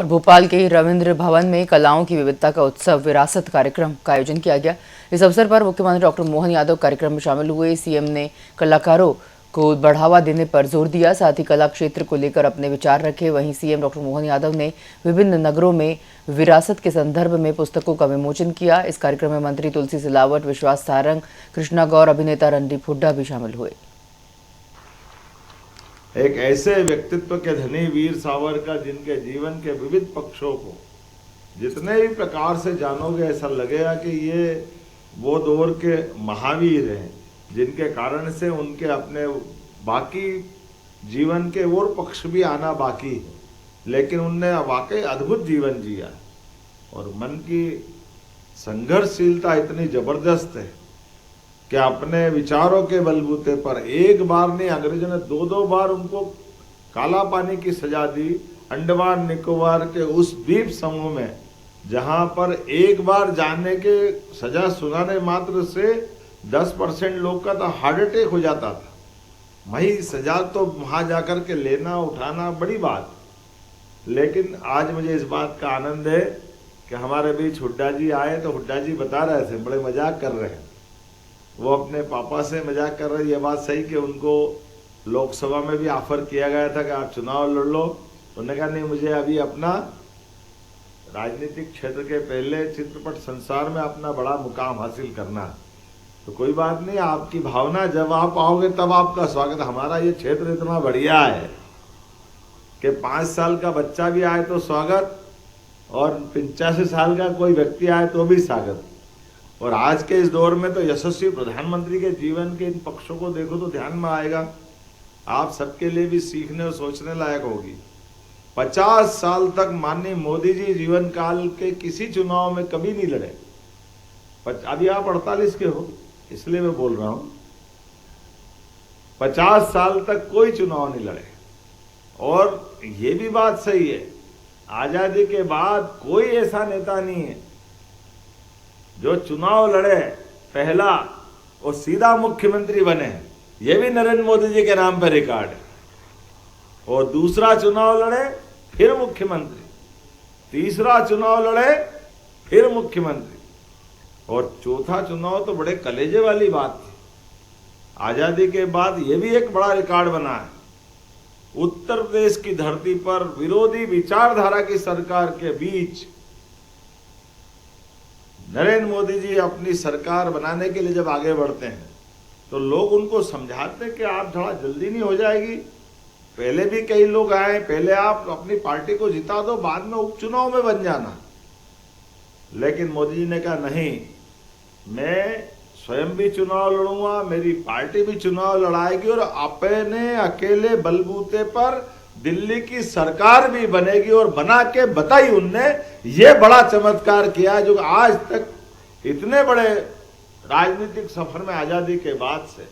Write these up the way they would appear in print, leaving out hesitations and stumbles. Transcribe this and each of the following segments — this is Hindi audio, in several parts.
और भोपाल के रविंद्र भवन में कलाओं की विविधता का उत्सव विरासत कार्यक्रम का आयोजन किया गया। इस अवसर पर मुख्यमंत्री डॉक्टर मोहन यादव कार्यक्रम में शामिल हुए। सीएम ने कलाकारों को बढ़ावा देने पर जोर दिया, साथ ही कला क्षेत्र को लेकर अपने विचार रखे। वहीं सीएम डॉक्टर मोहन यादव ने विभिन्न नगरों में विरासत के संदर्भ में पुस्तकों का विमोचन किया। इस कार्यक्रम में मंत्री तुलसी सिलावट, विश्वास सारंग, कृष्णा गौर, अभिनेता रणदीप हुड्डा भी शामिल हुए। एक ऐसे व्यक्तित्व के धनी वीर सावरकर, जिनके जीवन के विविध पक्षों को जितने भी प्रकार से जानोगे, ऐसा लगेगा कि ये वो दौर के महावीर हैं, जिनके कारण से उनके अपने बाकी जीवन के और पक्ष भी आना बाकी है, लेकिन उनने वाकई अद्भुत जीवन जिया और मन की संघर्षशीलता इतनी जबरदस्त है कि अपने विचारों के बलबूते पर एक बार नहीं, अंग्रेजों ने दो बार उनको काला पानी की सजा दी। अंडमान निकोबार के उस द्वीप समूह में, जहां पर एक बार जाने के सजा सुनाने मात्र से 10% लोग का तो हार्ट अटैक हो जाता था। वही सजा तो वहां जाकर के लेना उठाना बड़ी बात। लेकिन आज मुझे इस बात का आनंद है कि हमारे बीच हुड्डा जी आए, तो हुड्डा जी बता रहे थे, बड़े मजाक कर रहे हैं, वो अपने पापा से मजाक कर रहे। ये बात सही कि उनको लोकसभा में भी ऑफर किया गया था कि आप चुनाव लड़ लो। उन्होंने कहा नहीं, मुझे अभी अपना राजनीतिक क्षेत्र के पहले चित्रपट संसार में अपना बड़ा मुकाम हासिल करना है। तो कोई बात नहीं, आपकी भावना, जब आप आओगे तब आपका स्वागत। हमारा ये क्षेत्र इतना बढ़िया है कि 5 साल का बच्चा भी आए तो स्वागत, और 85 साल का कोई व्यक्ति आए तो भी स्वागत। और आज के इस दौर में तो यशस्वी प्रधानमंत्री के जीवन के इन पक्षों को देखो तो ध्यान में आएगा, आप सबके लिए भी सीखने और सोचने लायक होगी। 50 साल तक माननीय मोदी जी जीवन काल के किसी चुनाव में कभी नहीं लड़े। अभी आप 48 के हो, इसलिए मैं बोल रहा हूं, 50 साल तक कोई चुनाव नहीं लड़े। और ये भी बात सही है, आजादी के बाद कोई ऐसा नेता नहीं है जो चुनाव लड़े पहला और सीधा मुख्यमंत्री बने। ये भी नरेंद्र मोदी जी के नाम पर रिकॉर्ड है। और दूसरा चुनाव लड़े फिर मुख्यमंत्री, तीसरा चुनाव लड़े फिर मुख्यमंत्री, और चौथा चुनाव तो बड़े कलेजे वाली बात थी। आजादी के बाद ये भी एक बड़ा रिकॉर्ड बना है, उत्तर प्रदेश की धरती पर विरोधी विचारधारा की सरकार के बीच नरेंद्र मोदी जी अपनी सरकार बनाने के लिए जब आगे बढ़ते हैं तो लोग उनको समझाते हैं कि आप थोड़ा जल्दी नहीं हो जाएगी, पहले भी कई लोग आए, पहले आप अपनी पार्टी को जिता दो, बाद में उपचुनाव में बन जाना। लेकिन मोदी जी ने कहा नहीं, मैं स्वयं भी चुनाव लड़ूंगा, मेरी पार्टी भी चुनाव लड़ाएगी और अपने अकेले बलबूते पर दिल्ली की सरकार भी बनेगी। और बना के बताई उनने, ये बड़ा चमत्कार किया जो आज तक इतने बड़े राजनीतिक सफर में आजादी के बाद से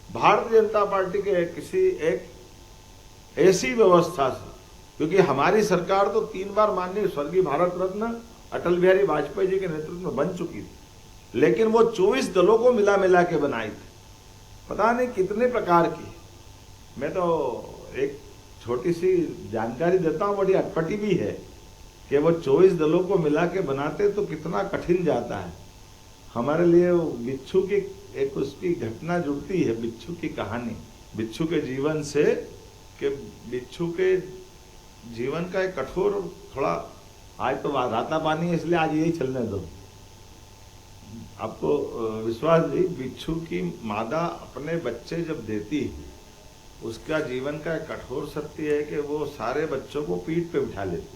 भारतीय जनता पार्टी के किसी एक ऐसी व्यवस्था से, क्योंकि हमारी सरकार तो 3 बार माननीय स्वर्गीय भारत रत्न अटल बिहारी वाजपेयी जी के नेतृत्व में बन चुकी थी, लेकिन वो 24 दलों को मिला के बनाई थी, पता नहीं कितने प्रकार की। मैं तो एक छोटी सी जानकारी देता हूँ, बड़ी अटपटी भी है कि वो 24 दलों को मिला के बनाते तो कितना कठिन जाता है हमारे लिए। बिच्छू की एक उसकी घटना जुड़ती है, बिच्छू की कहानी, बिच्छू के जीवन से, कि बिच्छू के जीवन का एक कठोर, थोड़ा आज तो राता पानी है इसलिए आज यही चलने दो। आपको विश्वास नहीं, बिच्छू की मादा अपने बच्चे जब देती है, उसका जीवन का एक कठोर सत्य है कि वो सारे बच्चों को पीठ पे बिठा लेती।